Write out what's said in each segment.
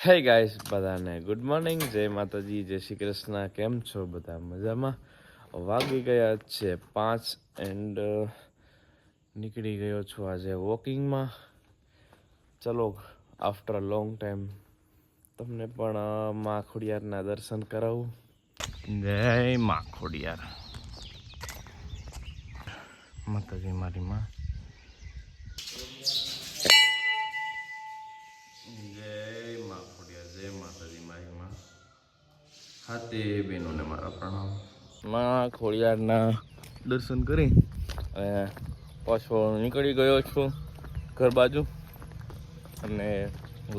હે ગાઈસ બધાને good morning, જય માતાજી, જય શ્રી કૃષ્ણ. કેમ છો બધા? મજામાં? વાગી ગયા છે 5 એન્ડ નીકળી ગયો છું આજે વોકિંગમાં. ચલો આફ્ટર અ લોંગ ટાઈમ તમને પણ માં ખોડિયારના દર્શન કરાવું. જય માં ખોડિયાર. માતાજી મારી માં. હાથે બહેનોને મારા પ્રણામ. માં ખોડિયારના દર્શન કરી અને પાછો નીકળી ગયો છું ઘર બાજુ અને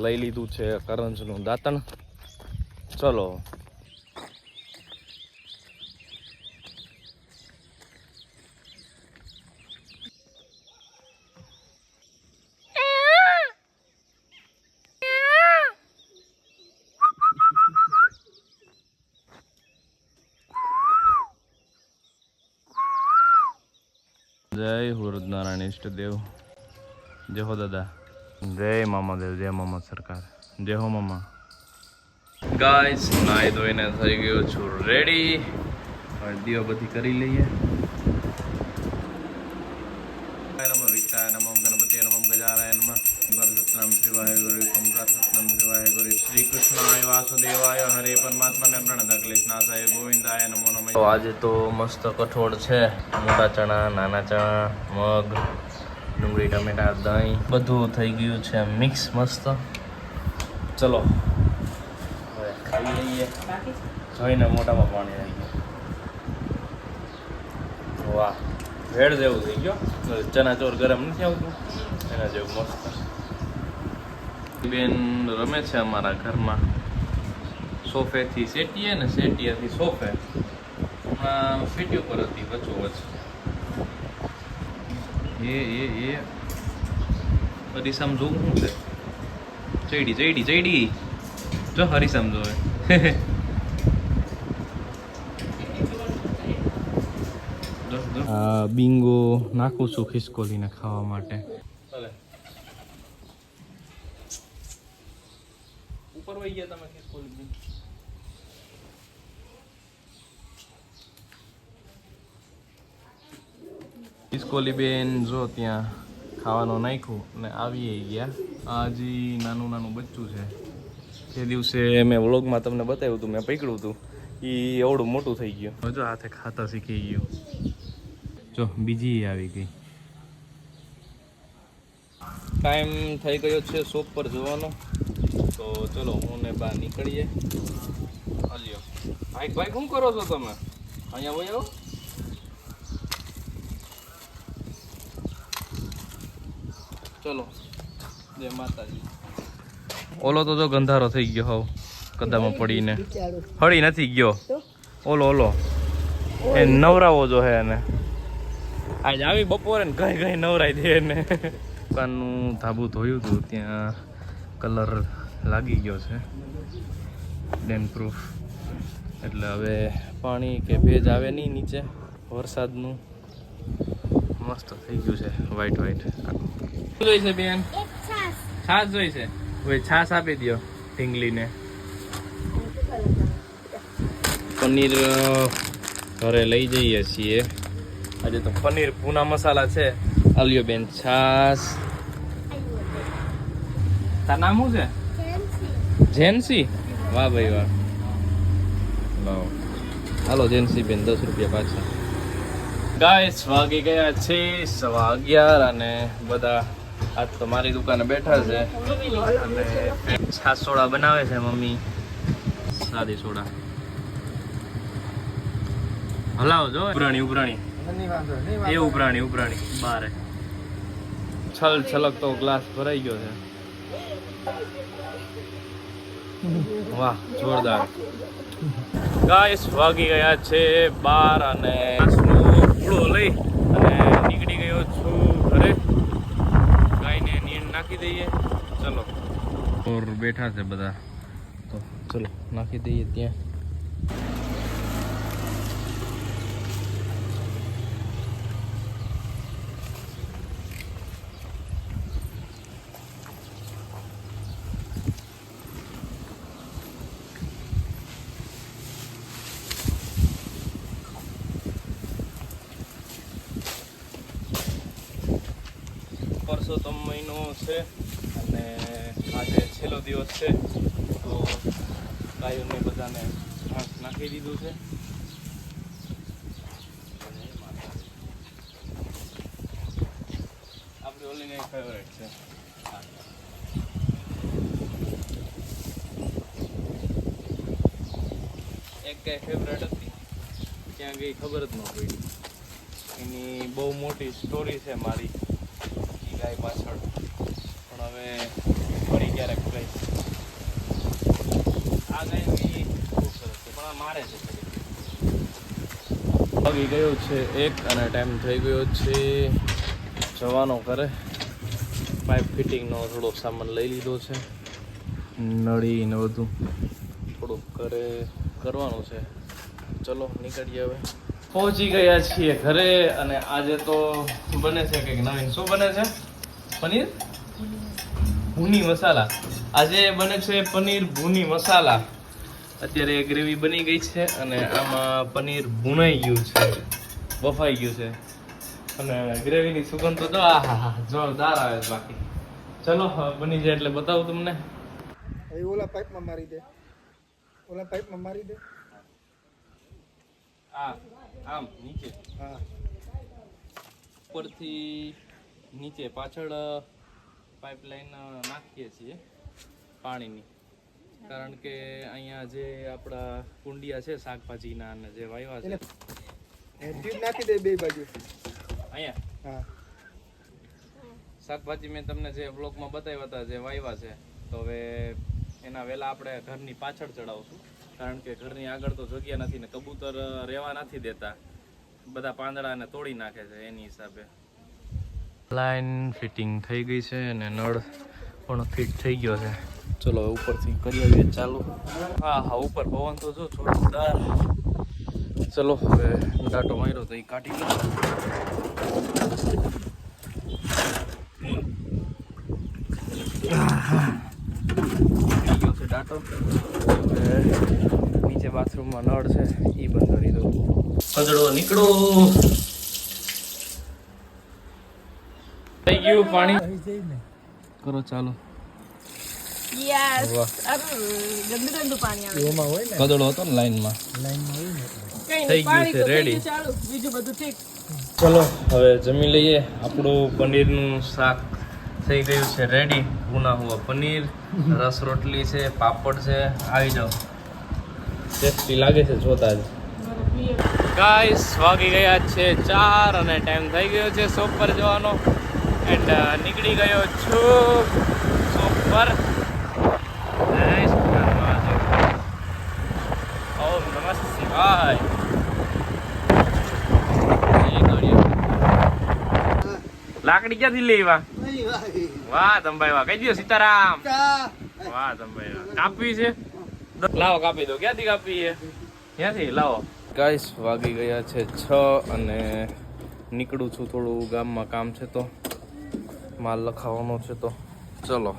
લઈ લીધું છે કરંજનું દાંતણ. ચલો જય હુરદનારાયણ ઈષ્ટદેવ. જય હો દાદા. જય મામા દેવ. જય મામા સરકાર. જય હો મામા. ગાઈસ નાઈ ધોઈને થઈ ગયો છું રેડી. હવે દીવા બધી કરી લઈએ. શ્રી કૃષ્ણાય વાસુદેવાય હરે પરમાત્માને પ્રણત ક્લેશનાશાય ગોવિંદાય નમો નમઃ. આજે તો મસ્ત કઠોળ છે, મોટા ચણા, નાના ચણા, મગ, ડુંગળી, ટમેટા, દહીં બધું થઈ ગયું છે મિક્સ મસ્ત. ચલો હવે ખાઈ લઈએ. જોઈને મોટામાં પાણી આવી ગયું. વાહ, ભેળ જેવું થઈ ગયો. ચના ચોર ગરમ નથી આવતું એના જેવું મસ્ત. બેન રમે છે અમારા ઘરમાં. સોફેથી સેટીએ ને સેટીએથી સોફે. હમણાં સેટી ઉપર હતી વચ્ચોવચ. એ હરીસામ જોવું શું છે? ચડી જો હરીસામ જોવે. બિંગો નાખું છું ખિસકોલીને ખાવા માટે. ઉપર વહી ગયા તમે ખિસકોલી. ખિસકોલી બેન જો ત્યાં ખાવાનું નાખ્યું ને આવી ગયા. આ હજી નાનું બચ્ચું છે. તે દિવસે મેં વ્લોગમાં તમને બતાવ્યું હતું, મેં પકડ્યું હતું. એ એવડું મોટું થઈ ગયું. જો હાથે ખાતા શીખી ગયું. જો બીજી આવી ગઈ. ટાઈમ થઈ ગયો છે શોપ પર જવાનો. તો ચલો હું ને બહાર નીકળીએ. હાલ્યો ભાઈ શું કરો છો તમે? અહીંયા હોય આવો. ચલો જય માતાજી. ઓલો તો જો ગંધારો થઈ ગયો હોવ કદામાં પડીને. હળી નથી ગયો ઓલો એ નવરાવો જો હે એને. આજ આવી બપોરે ને ઘઈ નવરાઈ દે એને. દુકાનનું ધાબુ ધોયું હતું ત્યાં કલર લાગી ગયો છે ડેન પ્રૂફ. એટલે હવે પાણી કે ભેજ આવે નહીં નીચે વરસાદનું. મસ્ત થઈ ગયું છે વ્હાઈટ. શું જોઈશે બેન? છાશ જોઈશે? હવે છાશ આપી દો ઢીંગલીને. પનીર ઘરે લઈ જઈએ છીએ આજે તો. પનીર ભૂના મસાલા છે. આલ્યો બેન છાશ. તાર નામ શું છે? જેન્સી. વાહ ભાઈ વાહ. લાવો હાલો જેન્સી બેન 10 રૂપિયા પાછા. ગાઈસ વાગી ગયા છે 11:15 અને બધા આજ તો મારી દુકાને બેઠા છે અને છાશ સોડા બનાવે છે મમ્મી. સાદી સોડા હલાવો જો. ઉભરાણી એ ઉભરાણી બારે છલકતો ગ્લાસ ભરાઈ ગયો છે. વાહ જોરદાર. ગાઈસ વાગી ગયા છે 12 અને પૂળો લઈ અને નીકળી ગયો છું ઘરે. ગાયને નીણ નાખી દઈએ. ચલો ઓર બેઠા છે બધા તો ચલો નાખી દઈએ ત્યાં. પુરુષોત્તમ મહિનો છે અને આજે છેલ્લો દિવસ છે, તો ગાયોને બધાને ઘાસ નાખી દીધું છે. આપણી ઓલીની ફેવરેટ છે. એક કઈ ફેવરેટ હતી, ક્યાં ગઈ ખબર જ ન પડી. એની બહુ મોટી સ્ટોરી છે મારી એ ગાય પાછળ, પણ હવે ફરી ક્યારેક કહીશ. આ ગાય બી બહુ સરસ છે, પણ આ મારે છે. વાગી ગયો છે 1 અને ટાઈમ થઈ ગયો છે જવાનો ઘરે. પાઇપ ફિટિંગનો થોડો સામાન લઈ લીધો છે, નળી ને બધું થોડુંક ઘરે કરવાનું છે. ચલો નીકળીએ હવે. પહોંચી ગયા છીએ ઘરે અને આજે તો બને છે કંઈક નવીન. શું બને છે? પનીર ભૂની મસાલા. આજે બને છે પનીર ભૂની મસાલા. અત્યારે ગ્રેવી બની ગઈ છે અને આમાં પનીર ભૂનાઈ ગયું છે, બફાઈ ગયું છે અને ગ્રેવીની સુગંધ તો જોરદાર આવે છે. બાકી ચલો બની જાય એટલે બતાવું તમને. ઓલા પાઇપમાં મારી દે, ઓલા પાઇપમાં મારી દે. આમ નીચે, હા, ઉપરથી નીચે પાછળ પાઇપલાઇન નાખીએ છીએ પાણીની, કારણ કે અહીંયા જે આપણા કુંડિયા છે શાકભાજીના અને જે વાવ્યા છે ટ્યુબ નાખી દે બે બાજુ. અહીંયા હા, શાકભાજી મેં તમને જે બ્લોગમાં બતાવ્યા હતા જે વાવ્યા છે, તો હવે એના વેલા આપણે ઘરની પાછળ ચડાવશું, કારણ કે ઘરની આગળ તો જગ્યા નથી ને કબૂતર રહેવા નથી દેતા, બધા પાંદડાને તોડી નાખે છે. એની હિસાબે લાઈન ફિટિંગ થઈ ગઈ છે અને નળ પણ ફિટ થઈ ગયો છે. ચલો હવે ઉપરથી કરી આવીએ ચાલુ. હા, ઉપર પવન તો જો જોરદાર. ચલો હવે ડાટો માર્યો તો એ કાઢી લો. ડાટો નીચે બાથરૂમમાં નળ છે એ બંધ કરી દો. કચડો નીકળો. થઈ ગયું પાણી. કરો ચાલો. કદડો હતો ને લાઈનમાં થઈ ગયું છે રેડી. ચલો હવે જમી લઈએ. આપણું પનીરનું શાક થઈ ગયું છે રેડી. ભૂના હુઆ પનીર, રસ રોટલી છે, પાપડ છે. આવી જાઓ, ટેસ્ટી લાગે છે જોતા જ. ગાઈસ વાગી ગયા છે 4 અને ટાઈમ થઈ ગયો છે શોપ પર જવાનો. એન્ડ નીકળી ગયો છું શોપ પર. ઓમ નમઃ શિવાય. લાકડી ક્યાંથી લેવા? વાહ તંભાઈ વાહ. કઈ દો સીતારામ. વાહ તંભાઈ વાહ. કાપવી છે? લાવો કાપી દો. ક્યાંથી કાપવી છે? ક્યાંથી લાવો. ગાઈસ વાગી ગયા છે 6 અને નીકળું છું. થોડું ગામમાં કામ છે તો માલ લખાવવાનો છે, તો ચલો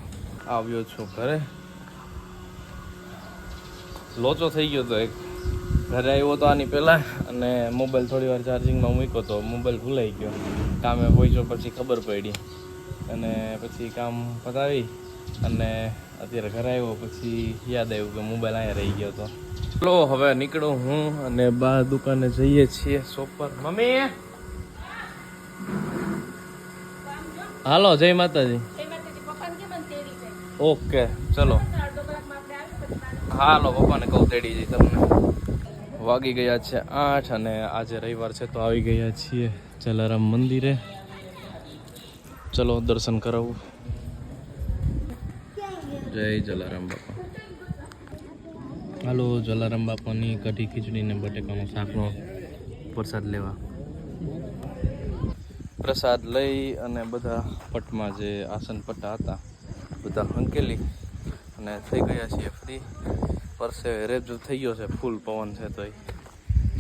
આવ્યો છું ઘરે. લોચો થઈ ગયો તો એક. ઘરે આવ્યો તો આની પહેલાં અને મોબાઈલ થોડી વાર ચાર્જિંગમાં મૂક્યો તો મોબાઈલ ભૂલાઈ ગયો. કામે પહોંચ્યો પછી ખબર પડી અને પછી કામ પતાવી અને અત્યારે ઘરે આવ્યો પછી યાદ આવ્યું કે મોબાઈલ અહીંયા રહી ગયો હતો. ચલો હવે નીકળું હું અને બા દુકાને જઈએ છીએ શોપ પર. મમ્મી હાલો. જય માતાજી. ઓકે ચલો હાલો. પપ્પાને કહું તેડી જઈ તમને. વાગી ગયા છે 8 અને આજે રવિવાર છે તો આવી ગયા છીએ જલારામ મંદિરે. ચલો દર્શન કરાવું. જય જલારામ બાપા. હાલો જલારામ બાપાની કઢી ખીચડી ને બટેકાનું શાકનો પ્રસાદ લેવા. પ્રસાદ લઈ અને બધા પટમાં જે આસન પટ્ટા હતા બધા હંકેલી અને થઈ ગયા છીએ ફ્રી. પરસે રેબજો થઈ ગયો છે, ફૂલ પવન છે તોય.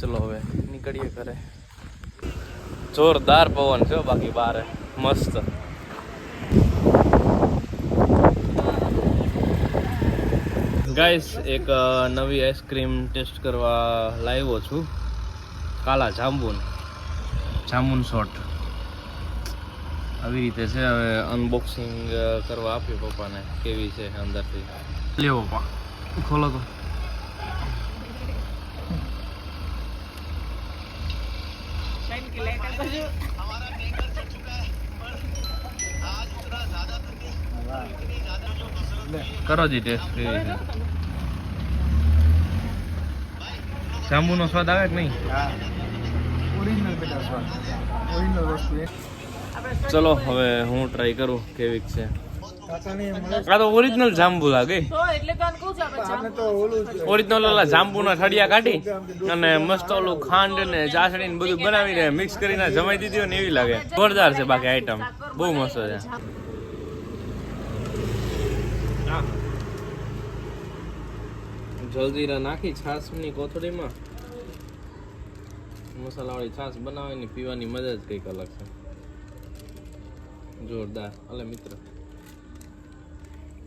ચલો હવે નીકળીએ ઘરે. જોરદાર પવન છે બાકી બારે મસ્ત. ગાઈસ એક નવી આઈસ્ક્રીમ ટેસ્ટ કરવા લાવ્યો છું. કાલા જાંબુન શોટ. આવી રીતે છે. હવે અનબોક્સિંગ કરવા આપ્યું પપ્પાને કેવી છે અંદરથી. લ્યો પપ્પા ખોલો તો. કરો જી ટેસ્ટ કેવી છે. જાંબુનો સ્વાદ આવે કે નહીં? ઓરિજિનલ બેટા સ્વાદ, ઓરિજિનલ વસ્તુ એ. ચલો હવે હું ટ્રાય કરું કેવી છે. કાકાને મળે આ તો ઓરિજિનલ જાંબુ લાગે. આપણે તો ઓલું જ ઓરિજિનલ ઓલા જાંબુના ઠળિયા કાઢી અને મસ્ત ઓલું ખાંડ ને ચાસણી ને બધું બનાવીને મિક્સ કરીને જમાઈ દીધી હોય ને એવી લાગે. જોરદાર છે બાકી આઈટમ બહુ મસ્ત છે. જલજીરા નાખી છાશની કોથળીમાં મસાલાવાળી છાશ બનાવીને પીવાની મજા જ કંઈક અલગ છે. જોરદાર. અલે મિત્ર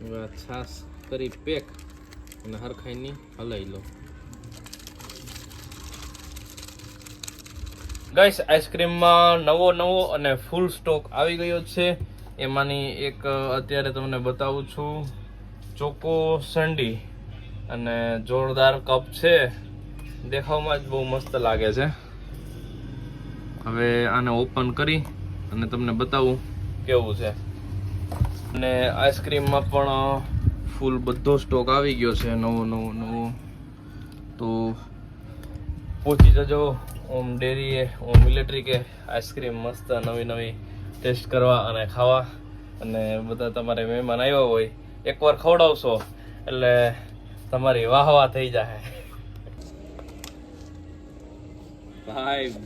હવે આ છાશ કરી પેક અને હરખાઈની હલાઈ લો. ગાઈસ આઈસ્ક્રીમમાં નવો અને ફૂલ સ્ટોક આવી ગયો છે. એમાંની એક અત્યારે તમને બતાવું છું, ચોકો સંડી અને જોરદાર કપ છે. દેખાવમાં જ બહુ મસ્ત લાગે છે. હવે આને ઓપન કરી અને તમને બતાવું કેવું છે. અને આઈસ્ક્રીમમાં પણ ફૂલ બધો સ્ટોક આવી ગયો છે, નવો. તો પહોંચી જજો ઓમ ડેરીએ, ઓમ ઇલેક્ટ્રિકે આઈસ્ક્રીમ મસ્ત નવી ટેસ્ટ કરવા અને ખાવા. અને બધા તમારે મહેમાન આવ્યા હોય એકવાર ખવડાવશો એટલે તમારી વાહ થઈ જાય.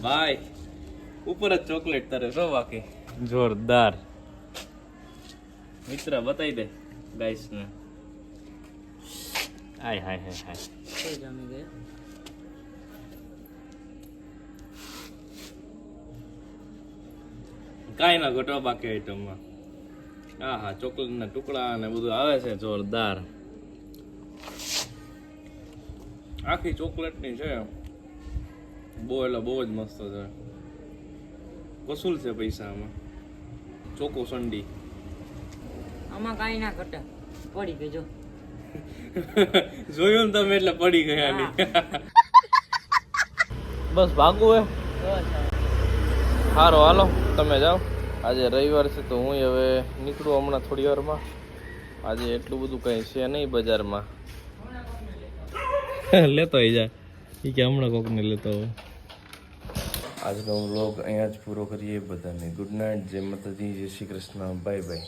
ભાઈ ઉપર જ ચોકલેટ તરે છો બાકી જોરદાર. મિત્ર બતાવી દે ગાઈસ ને. હાય કાંઈ ના ઘટવા બાકી આઈટમમાં. હા ચોકલેટ ના ટુકડા ને બધું આવે છે જોરદાર. આખી ચોકલેટ ની છે, બહુ જ મસ્ત છે. વસૂલ છે પૈસા આમાં. ચોકો સંડી આમાં કાઈ ના ઘટે, પડી ગઈ જો. જોયું ને તમે એટલે પડી ગયા. બસ ભાગવું હે. સારો હાલો તમે જાઓ. આજે રવિવાર છે તો હું હવે નીકળું હમણાં થોડી વારમાં. આજે એટલું બધું કઈ છે નહીં બજારમાં. લેતો જાય એ કે હમણાં કોકને લેતો હોય. આજનો વ્લોગ અહીંયા જ પૂરો કરીએ. બધાને ગુડ નાઇટ, જય માતાજી, જય શ્રી કૃષ્ણ, બાય બાય.